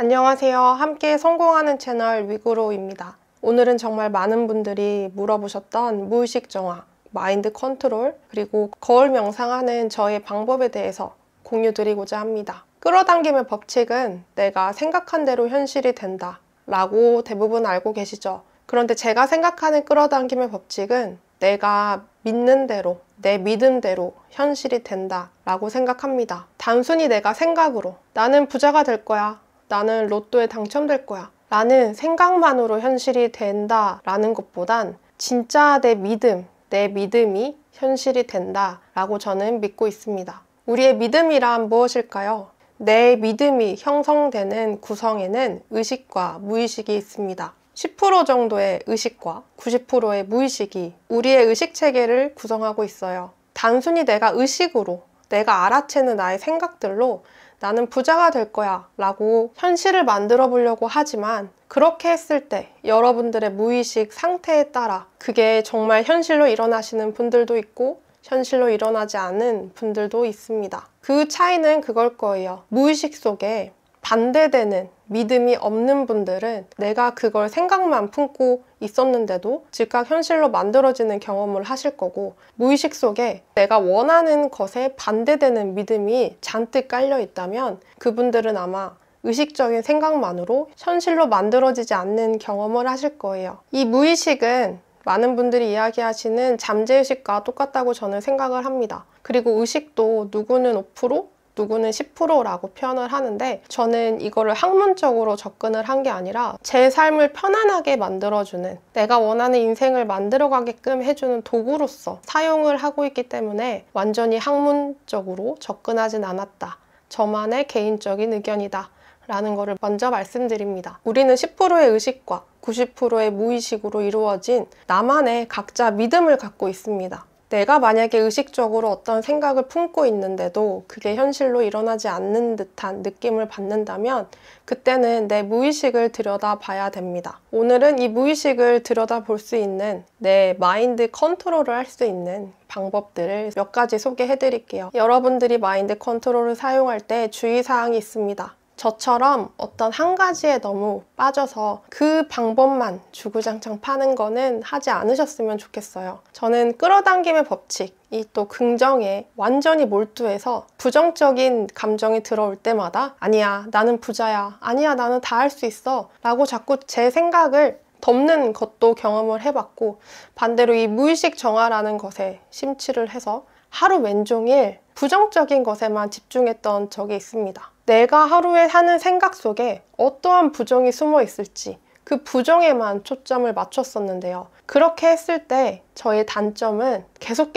안녕하세요. 함께 성공하는 채널 위구로입니다. 오늘은 정말 많은 분들이 물어보셨던 무의식 정화, 마인드 컨트롤, 그리고 거울 명상하는 저의 방법에 대해서 공유드리고자 합니다. 끌어당김의 법칙은 내가 생각한 대로 현실이 된다 라고 대부분 알고 계시죠? 그런데 제가 생각하는 끌어당김의 법칙은 내가 믿는 대로, 내 믿음대로 현실이 된다 라고 생각합니다. 단순히 내가 생각으로 나는 부자가 될 거야, 나는 로또에 당첨될 거야 라는 생각만으로 현실이 된다 라는 것보단 진짜 내 믿음이 현실이 된다 라고 저는 믿고 있습니다. 우리의 믿음이란 무엇일까요? 내 믿음이 형성되는 구성에는 의식과 무의식이 있습니다. 10% 정도의 의식과 90%의 무의식이 우리의 의식 체계를 구성하고 있어요. 단순히 내가 의식으로, 내가 알아채는 나의 생각들로 나는 부자가 될 거야 라고 현실을 만들어 보려고 하지만, 그렇게 했을 때 여러분들의 무의식 상태에 따라 그게 정말 현실로 일어나시는 분들도 있고 현실로 일어나지 않은 분들도 있습니다. 그 차이는 그걸 거예요. 무의식 속에 반대되는 믿음이 없는 분들은 내가 그걸 생각만 품고 있었는데도 즉각 현실로 만들어지는 경험을 하실 거고, 무의식 속에 내가 원하는 것에 반대되는 믿음이 잔뜩 깔려 있다면 그분들은 아마 의식적인 생각만으로 현실로 만들어지지 않는 경험을 하실 거예요. 이 무의식은 많은 분들이 이야기하시는 잠재의식과 똑같다고 저는 생각을 합니다. 그리고 의식도 누구는 5%, 누구는 10%라고 표현을 하는데, 저는 이거를 학문적으로 접근을 한 게 아니라 제 삶을 편안하게 만들어주는, 내가 원하는 인생을 만들어가게끔 해주는 도구로서 사용을 하고 있기 때문에 완전히 학문적으로 접근하진 않았다. 저만의 개인적인 의견이다 라는 거를 먼저 말씀드립니다. 우리는 10%의 의식과 90%의 무의식으로 이루어진 나만의 각자 믿음을 갖고 있습니다. 내가 만약에 의식적으로 어떤 생각을 품고 있는데도 그게 현실로 일어나지 않는 듯한 느낌을 받는다면 그때는 내 무의식을 들여다봐야 됩니다. 오늘은 이 무의식을 들여다볼 수 있는, 내 마인드 컨트롤을 할 수 있는 방법들을 몇 가지 소개해 드릴게요. 여러분들이 마인드 컨트롤을 사용할 때 주의사항이 있습니다. 저처럼 어떤 한 가지에 너무 빠져서 그 방법만 주구장창 파는 거는 하지 않으셨으면 좋겠어요. 저는 끌어당김의 법칙, 이 또 긍정에 완전히 몰두해서 부정적인 감정이 들어올 때마다 아니야, 나는 부자야, 아니야, 나는 다 할 수 있어 라고 자꾸 제 생각을 덮는 것도 경험을 해봤고, 반대로 이 무의식 정화라는 것에 심취를 해서 하루 왼종일 부정적인 것에만 집중했던 적이 있습니다. 내가 하루에 하는 생각 속에 어떠한 부정이 숨어 있을지 그 부정에만 초점을 맞췄었는데요. 그렇게 했을 때 저의 단점은 계속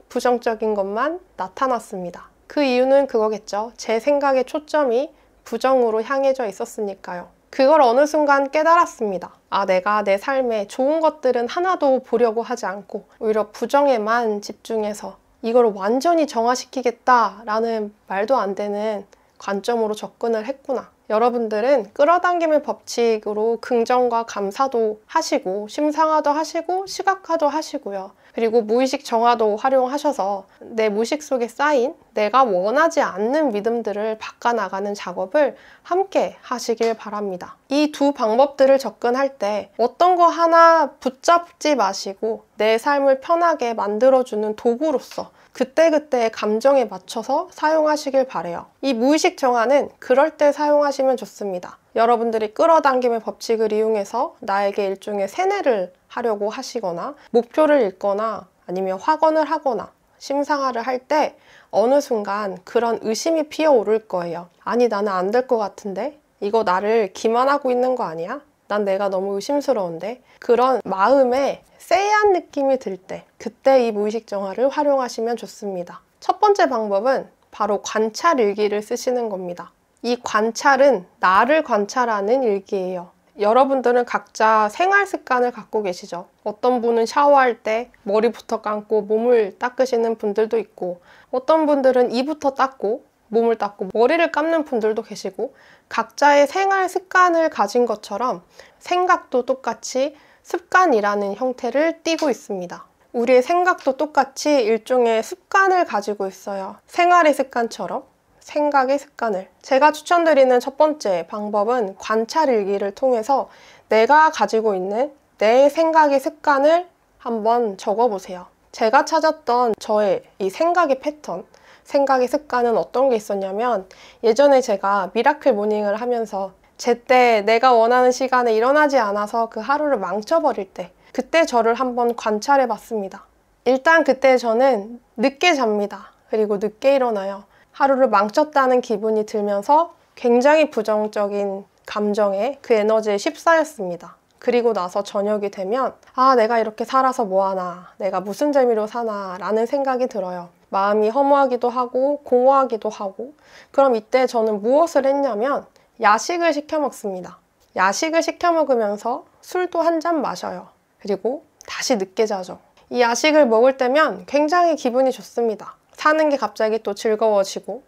부정적인 것만 나타났습니다. 그 이유는 그거겠죠. 제 생각의 초점이 부정으로 향해져 있었으니까요. 그걸 어느 순간 깨달았습니다. 내가 내 삶에 좋은 것들은 하나도 보려고 하지 않고 오히려 부정에만 집중해서 이걸 완전히 정화시키겠다라는 말도 안 되는 관점으로 접근을 했구나. 여러분들은 끌어당김의 법칙으로 긍정과 감사도 하시고, 심상화도 하시고, 시각화도 하시고요. 그리고 무의식 정화도 활용하셔서 내 무의식 속에 쌓인 내가 원하지 않는 믿음들을 바꿔나가는 작업을 함께 하시길 바랍니다. 이 두 방법들을 접근할 때 어떤 거 하나 붙잡지 마시고 내 삶을 편하게 만들어주는 도구로서 그때그때의 감정에 맞춰서 사용하시길 바래요. 이 무의식 정화는 그럴 때 사용하시면 좋습니다. 여러분들이 끌어당김의 법칙을 이용해서 나에게 일종의 세뇌를 하려고 하시거나 목표를 잃거나 아니면 확언을 하거나 심상화를 할 때 어느 순간 그런 의심이 피어오를 거예요. 아니, 나는 안 될 것 같은데? 이거 나를 기만하고 있는 거 아니야? 난 내가 너무 의심스러운데? 그런 마음에 쎄한 느낌이 들 때, 그때 이 무의식 정화를 활용하시면 좋습니다. 첫 번째 방법은 바로 관찰 일기를 쓰시는 겁니다. 이 관찰은 나를 관찰하는 일기예요. 여러분들은 각자 생활 습관을 갖고 계시죠. 어떤 분은 샤워할 때 머리부터 감고 몸을 닦으시는 분들도 있고, 어떤 분들은 이부터 닦고 몸을 닦고 머리를 감는 분들도 계시고, 각자의 생활 습관을 가진 것처럼 생각도 똑같이 습관이라는 형태를 띠고 있습니다. 우리의 생각도 똑같이 일종의 습관을 가지고 있어요. 생활의 습관처럼 생각의 습관을. 제가 추천드리는 첫 번째 방법은 관찰 일기를 통해서 내가 가지고 있는 내 생각의 습관을 한번 적어보세요. 제가 찾았던 저의 이 생각의 패턴, 생각의 습관은 어떤 게 있었냐면, 예전에 제가 미라클 모닝을 하면서 제때 내가 원하는 시간에 일어나지 않아서 그 하루를 망쳐버릴 때, 그때 저를 한번 관찰해 봤습니다. 일단 그때 저는 늦게 잡니다. 그리고 늦게 일어나요. 하루를 망쳤다는 기분이 들면서 굉장히 부정적인 감정에, 그 에너지에 휩싸였습니다. 그리고 나서 저녁이 되면 내가 이렇게 살아서 뭐하나, 내가 무슨 재미로 사나 라는 생각이 들어요. 마음이 허무하기도 하고 공허하기도 하고. 그럼 이때 저는 무엇을 했냐면 야식을 시켜 먹습니다. 야식을 시켜 먹으면서 술도 한 잔 마셔요. 그리고 다시 늦게 자죠. 이 야식을 먹을 때면 굉장히 기분이 좋습니다. 사는 게 갑자기 또 즐거워지고,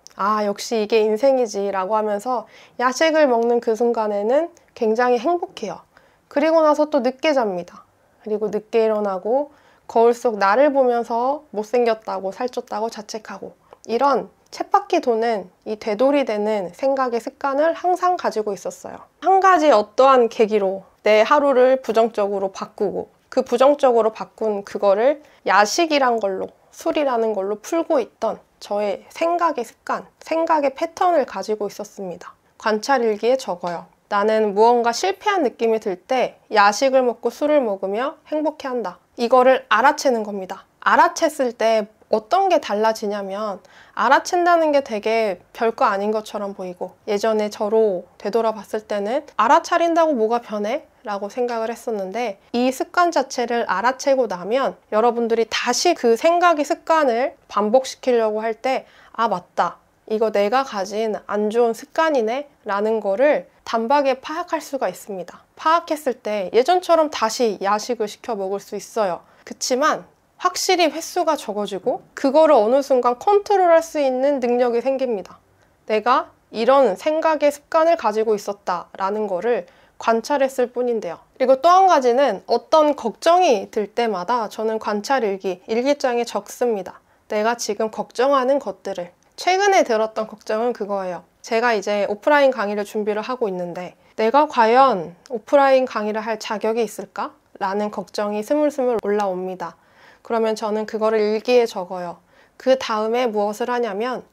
역시 이게 인생이지 라고 하면서 야식을 먹는 그 순간에는 굉장히 행복해요. 그리고 나서 또 늦게 잡니다. 그리고 늦게 일어나고 거울 속 나를 보면서 못생겼다고 살쪘다고 자책하고, 이런 쳇바퀴 도는 이 되돌이되는 생각의 습관을 항상 가지고 있었어요. 한 가지 어떠한 계기로 내 하루를 부정적으로 바꾸고, 그 부정적으로 바꾼 그거를 야식이란 걸로, 술이라는 걸로 풀고 있던 저의 생각의 습관, 생각의 패턴을 가지고 있었습니다. 관찰 일기에 적어요. 나는 무언가 실패한 느낌이 들 때 야식을 먹고 술을 먹으며 행복해한다. 이거를 알아채는 겁니다. 알아챘을 때 어떤 게 달라지냐면, 알아챈다는 게 되게 별거 아닌 것처럼 보이고, 예전에 저로 되돌아봤을 때는 알아차린다고 뭐가 변해? 라고 생각을 했었는데, 이 습관 자체를 알아채고 나면 여러분들이 다시 그 생각의 습관을 반복시키려고 할 때 맞다, 이거 내가 가진 안 좋은 습관이네 라는 거를 단박에 파악할 수가 있습니다. 파악했을 때 예전처럼 다시 야식을 시켜 먹을 수 있어요. 그치만 확실히 횟수가 적어지고 그거를 어느 순간 컨트롤할 수 있는 능력이 생깁니다. 내가 이런 생각의 습관을 가지고 있었다라는 거를 관찰했을 뿐인데요. 그리고 또 한 가지는, 어떤 걱정이 들 때마다 저는 관찰 일기장에 적습니다. 내가 지금 걱정하는 것들을. 최근에 들었던 걱정은 그거예요. 제가 이제 오프라인 강의를 준비를 하고 있는데 내가 과연 오프라인 강의를 할 자격이 있을까? 라는 걱정이 스물스물 올라옵니다. 그러면 저는 그거를 일기에 적어요. 그 다음에 무엇을 하냐면,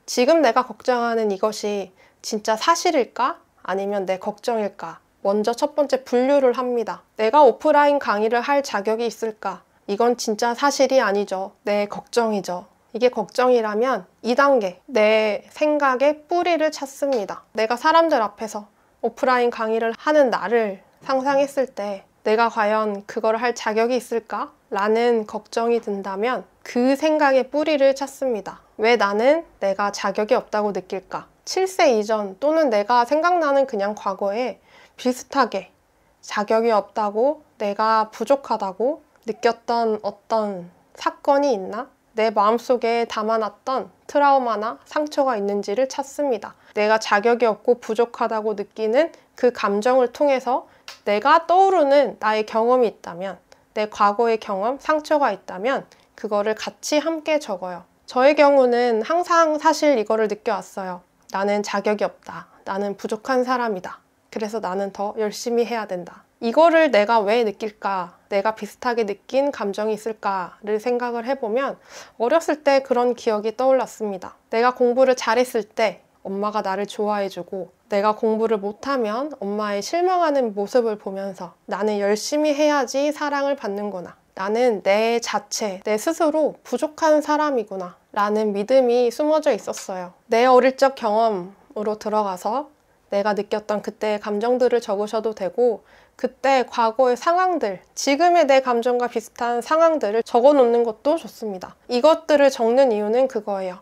지금 내가 걱정하는 이것이 진짜 사실일까? 아니면 내 걱정일까? 먼저 첫 번째 분류를 합니다. 내가 오프라인 강의를 할 자격이 있을까? 이건 진짜 사실이 아니죠. 내 걱정이죠. 이게 걱정이라면 2단계, 내 생각의 뿌리를 찾습니다. 내가 사람들 앞에서 오프라인 강의를 하는 나를 상상했을 때 내가 과연 그걸 할 자격이 있을까? 라는 걱정이 든다면 그 생각의 뿌리를 찾습니다. 왜 나는 내가 자격이 없다고 느낄까? 7세 이전 또는 내가 생각나는 그냥 과거에 비슷하게 자격이 없다고, 내가 부족하다고 느꼈던 어떤 사건이 있나? 내 마음속에 담아놨던 트라우마나 상처가 있는지를 찾습니다. 내가 자격이 없고 부족하다고 느끼는 그 감정을 통해서 내가 떠오르는 나의 경험이 있다면, 내 과거의 경험, 상처가 있다면 그거를 같이 함께 적어요. 저의 경우는 항상 사실 이거를 느껴왔어요. 나는 자격이 없다. 나는 부족한 사람이다. 그래서 나는 더 열심히 해야 된다. 이거를 내가 왜 느낄까? 내가 비슷하게 느낀 감정이 있을까를 생각을 해보면 어렸을 때 그런 기억이 떠올랐습니다. 내가 공부를 잘했을 때 엄마가 나를 좋아해주고, 내가 공부를 못하면 엄마의 실망하는 모습을 보면서 나는 열심히 해야지 사랑을 받는구나. 나는 내 자체, 내 스스로 부족한 사람이구나 라는 믿음이 숨어져 있었어요. 내 어릴 적 경험으로 들어가서 내가 느꼈던 그때의 감정들을 적으셔도 되고, 그때 과거의 상황들, 지금의 내 감정과 비슷한 상황들을 적어 놓는 것도 좋습니다. 이것들을 적는 이유는 그거예요.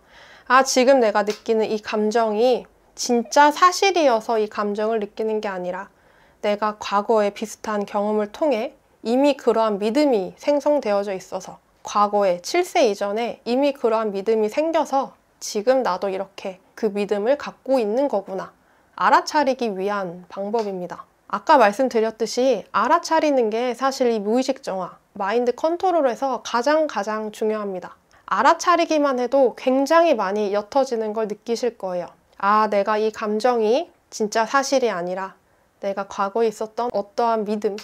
지금 내가 느끼는 이 감정이 진짜 사실이어서 이 감정을 느끼는 게 아니라 내가 과거에 비슷한 경험을 통해 이미 그러한 믿음이 생성되어져 있어서, 과거에 7세 이전에 이미 그러한 믿음이 생겨서 지금 나도 이렇게 그 믿음을 갖고 있는 거구나. 알아차리기 위한 방법입니다. 아까 말씀드렸듯이 알아차리는 게 사실 이 무의식 정화, 마인드 컨트롤에서 가장 중요합니다. 알아차리기만 해도 굉장히 많이 옅어지는 걸 느끼실 거예요. 아, 내가 이 감정이 진짜 사실이 아니라 내가 과거에 있었던 어떠한 믿음,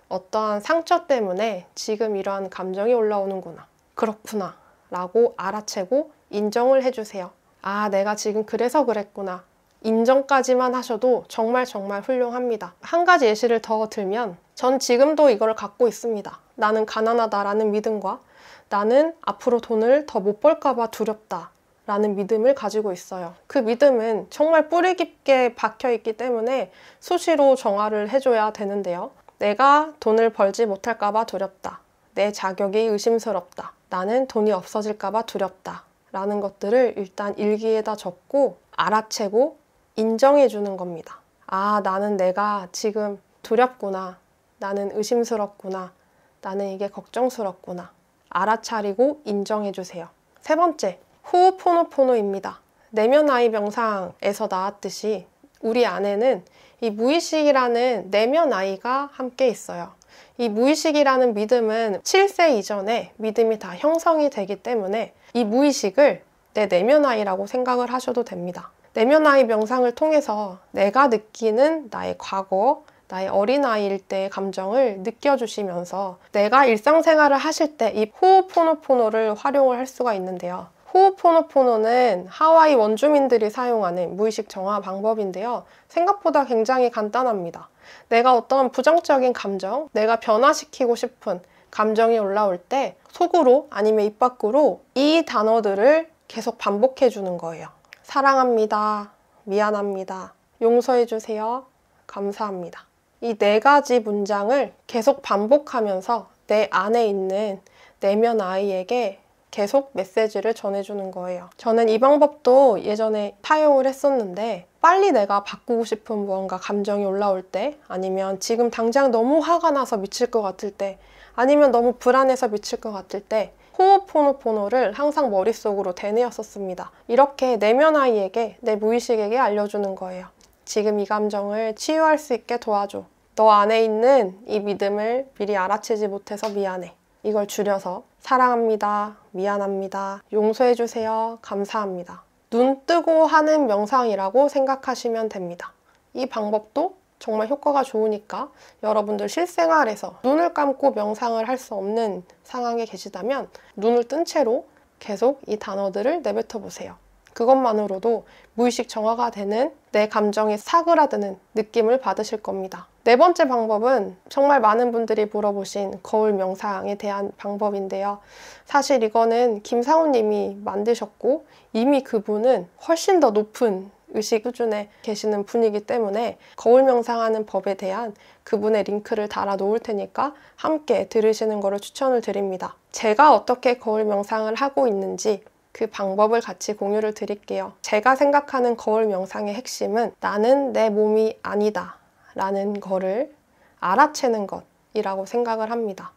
어떠한 상처 때문에 지금 이러한 감정이 올라오는구나. 그렇구나. 라고 알아채고 인정을 해주세요. 아, 내가 지금 그래서 그랬구나. 인정까지만 하셔도 정말 훌륭합니다. 한 가지 예시를 더 들면 전 지금도 이걸 갖고 있습니다. 나는 가난하다라는 믿음과 나는 앞으로 돈을 더 못 벌까 봐 두렵다 라는 믿음을 가지고 있어요. 그 믿음은 정말 뿌리 깊게 박혀 있기 때문에 수시로 정화를 해줘야 되는데요. 내가 돈을 벌지 못할까 봐 두렵다. 내 자격이 의심스럽다. 나는 돈이 없어질까 봐 두렵다. 라는 것들을 일단 일기에다 적고 알아채고 인정해 주는 겁니다. 아, 나는 내가 지금 두렵구나. 나는 의심스럽구나. 나는 이게 걱정스럽구나. 알아차리고 인정해 주세요. 세 번째, 호흡포노포노입니다. 내면 아이 명상에서 나왔듯이 우리 안에는 이 무의식이라는 내면 아이가 함께 있어요. 이 무의식이라는 믿음은 7세 이전에 믿음이 다 형성이 되기 때문에 이 무의식을 내 내면 아이라고 생각을 하셔도 됩니다. 내면 아이 명상을 통해서 내가 느끼는 나의 과거, 나의 어린아이일 때의 감정을 느껴주시면서 내가 일상생활을 하실 때 이 호흡포노포노를 활용을 할 수가 있는데요. 호흡포노포노는 하와이 원주민들이 사용하는 무의식 정화 방법인데요. 생각보다 굉장히 간단합니다. 내가 어떤 부정적인 감정, 내가 변화시키고 싶은 감정이 올라올 때 속으로 아니면 입 밖으로 이 단어들을 계속 반복해 주는 거예요. 사랑합니다. 미안합니다. 용서해주세요. 감사합니다. 이 네 가지 문장을 계속 반복하면서 내 안에 있는 내면 아이에게 계속 메시지를 전해주는 거예요. 저는 이 방법도 예전에 사용을 했었는데 빨리 내가 바꾸고 싶은 무언가 감정이 올라올 때 아니면 지금 당장 너무 화가 나서 미칠 것 같을 때 아니면 너무 불안해서 미칠 것 같을 때 호흡포노포노를 항상 머릿속으로 되뇌었었습니다. 이렇게 내면 아이에게 내 무의식에게 알려주는 거예요. 지금 이 감정을 치유할 수 있게 도와줘. 너 안에 있는 이 믿음을 미리 알아채지 못해서 미안해. 이걸 줄여서 사랑합니다. 미안합니다. 용서해주세요. 감사합니다. 눈 뜨고 하는 명상이라고 생각하시면 됩니다. 이 방법도 정말 효과가 좋으니까 여러분들 실생활에서 눈을 감고 명상을 할 수 없는 상황에 계시다면 눈을 뜬 채로 계속 이 단어들을 내뱉어 보세요. 그것만으로도 무의식 정화가 되는 내 감정이 사그라드는 느낌을 받으실 겁니다. 네 번째 방법은 정말 많은 분들이 물어보신 거울 명상에 대한 방법인데요. 사실 이거는 김상훈 님이 만드셨고 이미 그분은 훨씬 더 높은 의식 수준에 계시는 분이기 때문에 거울 명상하는 법에 대한 그분의 링크를 달아 놓을 테니까 함께 들으시는 거를 추천을 드립니다. 제가 어떻게 거울 명상을 하고 있는지 그 방법을 같이 공유를 드릴게요. 제가 생각하는 거울 명상의 핵심은 나는 내 몸이 아니다 라는 거를 알아채는 것이라고 생각을 합니다.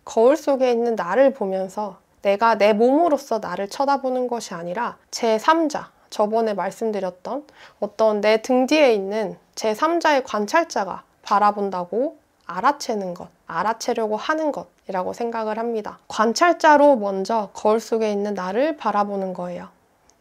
거울 속에 있는 나를 보면서 내가 내 몸으로서 나를 쳐다보는 것이 아니라 제3자, 저번에 말씀드렸던 어떤 내 등 뒤에 있는 제3자의 관찰자가 바라본다고 알아채는 것, 알아채려고 하는 것이라고 생각을 합니다. 관찰자로 먼저 거울 속에 있는 나를 바라보는 거예요.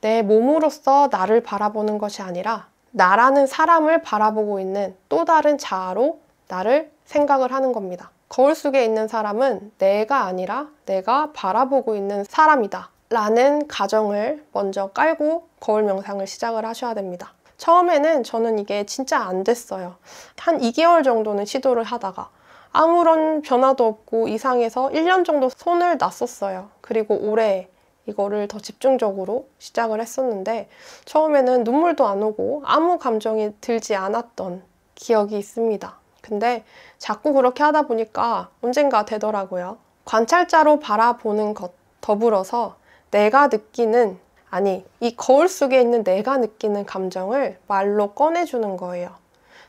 내 몸으로서 나를 바라보는 것이 아니라 나라는 사람을 바라보고 있는 또 다른 자아로 나를 생각을 하는 겁니다. 거울 속에 있는 사람은 내가 아니라 내가 바라보고 있는 사람이다 라는 가정을 먼저 깔고 거울 명상을 시작을 하셔야 됩니다. 처음에는 저는 이게 진짜 안 됐어요. 한 2개월 정도는 시도를 하다가 아무런 변화도 없고 이상해서 1년 정도 손을 놨었어요. 그리고 올해 이거를 더 집중적으로 시작을 했었는데 처음에는 눈물도 안 오고 아무 감정이 들지 않았던 기억이 있습니다. 근데 자꾸 그렇게 하다 보니까 언젠가 되더라고요. 관찰자로 바라보는 것 더불어서 내가 느끼는, 아니 이 거울 속에 있는 내가 느끼는 감정을 말로 꺼내주는 거예요.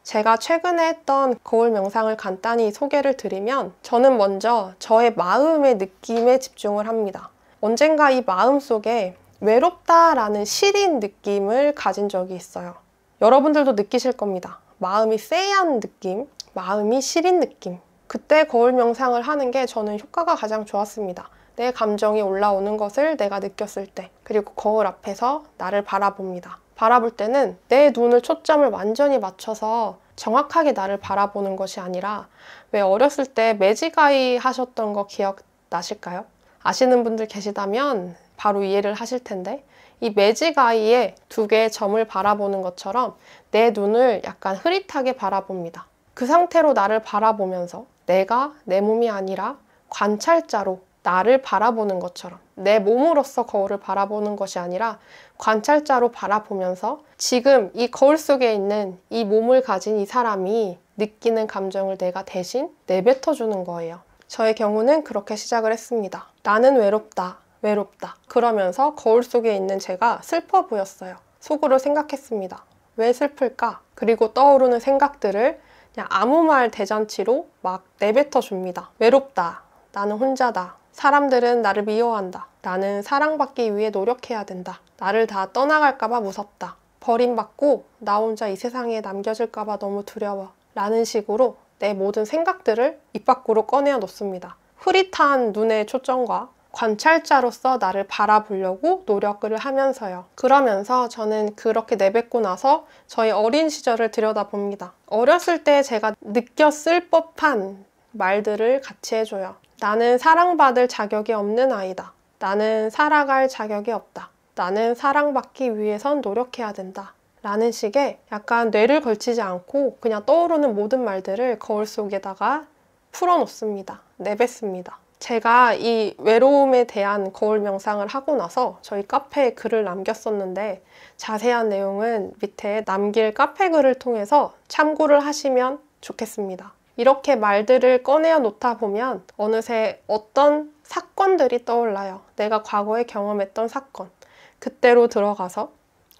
제가 최근에 했던 거울 명상을 간단히 소개를 드리면 저는 먼저 저의 마음의 느낌에 집중을 합니다. 언젠가 이 마음 속에 외롭다라는 시린 느낌을 가진 적이 있어요. 여러분들도 느끼실 겁니다. 마음이 쎄한 느낌, 마음이 시린 느낌. 그때 거울 명상을 하는 게 저는 효과가 가장 좋았습니다. 내 감정이 올라오는 것을 내가 느꼈을 때, 그리고 거울 앞에서 나를 바라봅니다. 바라볼 때는 내 눈을 초점을 완전히 맞춰서 정확하게 나를 바라보는 것이 아니라, 왜 어렸을 때 매직아이 하셨던 거 기억나실까요? 아시는 분들 계시다면 바로 이해를 하실 텐데, 이 매직아이에 두 개의 점을 바라보는 것처럼 내 눈을 약간 흐릿하게 바라봅니다. 그 상태로 나를 바라보면서 내가 내 몸이 아니라 관찰자로 나를 바라보는 것처럼, 내 몸으로서 거울을 바라보는 것이 아니라 관찰자로 바라보면서 지금 이 거울 속에 있는 이 몸을 가진 이 사람이 느끼는 감정을 내가 대신 내뱉어 주는 거예요. 저의 경우는 그렇게 시작을 했습니다. 나는 외롭다, 외롭다. 그러면서 거울 속에 있는 제가 슬퍼 보였어요. 속으로 생각했습니다. 왜 슬플까? 그리고 떠오르는 생각들을 그냥 아무 말 대잔치로 막 내뱉어 줍니다. 외롭다. 나는 혼자다. 사람들은 나를 미워한다. 나는 사랑받기 위해 노력해야 된다. 나를 다 떠나갈까봐 무섭다. 버림받고 나 혼자 이 세상에 남겨질까봐 너무 두려워. 라는 식으로 내 모든 생각들을 입 밖으로 꺼내어 놓습니다. 흐릿한 눈의 초점과 관찰자로서 나를 바라보려고 노력을 하면서요. 그러면서 저는 그렇게 내뱉고 나서 저희 어린 시절을 들여다봅니다. 어렸을 때 제가 느꼈을 법한 말들을 같이 해줘요. 나는 사랑받을 자격이 없는 아이다. 나는 살아갈 자격이 없다. 나는 사랑받기 위해선 노력해야 된다. 라는 식의 약간 뇌를 걸치지 않고 그냥 떠오르는 모든 말들을 거울 속에다가 풀어놓습니다. 내뱉습니다. 제가 이 외로움에 대한 거울 명상을 하고 나서 저희 카페에 글을 남겼었는데, 자세한 내용은 밑에 남길 카페 글을 통해서 참고를 하시면 좋겠습니다. 이렇게 말들을 꺼내어 놓다 보면 어느새 어떤 사건들이 떠올라요. 내가 과거에 경험했던 사건. 그때로 들어가서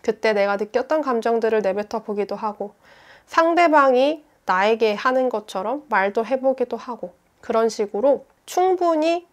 그때 내가 느꼈던 감정들을 내뱉어 보기도 하고, 상대방이 나에게 하는 것처럼 말도 해보기도 하고, 그런 식으로 충분히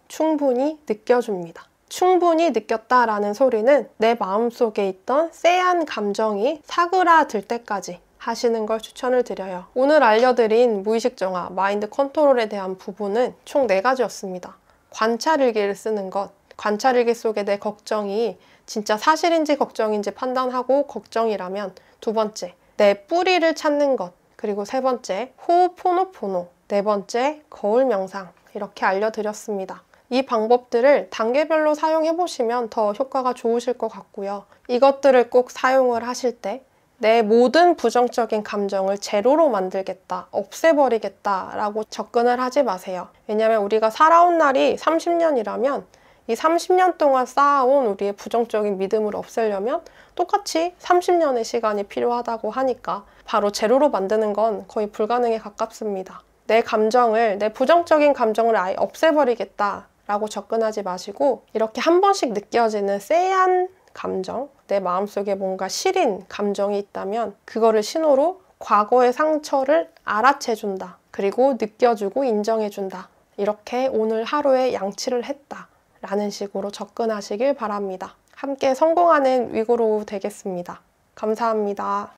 느껴줍니다. 충분히 느꼈다라는 소리는 내 마음속에 있던 쎄한 감정이 사그라들 때까지 하시는 걸 추천을 드려요. 오늘 알려드린 무의식 정화, 마인드 컨트롤에 대한 부분은 총 4가지였습니다. 관찰일기를 쓰는 것, 관찰일기 속에 내 걱정이 진짜 사실인지 걱정인지 판단하고 걱정이라면 2번째, 내 뿌리를 찾는 것, 그리고 3번째, 호흡포노포노, 4번째, 거울 명상, 이렇게 알려드렸습니다. 이 방법들을 단계별로 사용해보시면 더 효과가 좋으실 것 같고요. 이것들을 꼭 사용을 하실 때 내 모든 부정적인 감정을 제로로 만들겠다, 없애버리겠다 라고 접근을 하지 마세요. 왜냐하면 우리가 살아온 날이 30년이라면 이 30년 동안 쌓아온 우리의 부정적인 믿음을 없애려면 똑같이 30년의 시간이 필요하다고 하니까 바로 제로로 만드는 건 거의 불가능에 가깝습니다. 내 감정을, 내 부정적인 감정을 아예 없애버리겠다 라고 접근하지 마시고, 이렇게 한 번씩 느껴지는 쎄한 감정, 내 마음속에 뭔가 시린 감정이 있다면 그거를 신호로 과거의 상처를 알아채준다. 그리고 느껴주고 인정해준다. 이렇게 오늘 하루에 양치를 했다. 라는 식으로 접근하시길 바랍니다. 함께 성공하는 위고로우 되겠습니다. 감사합니다.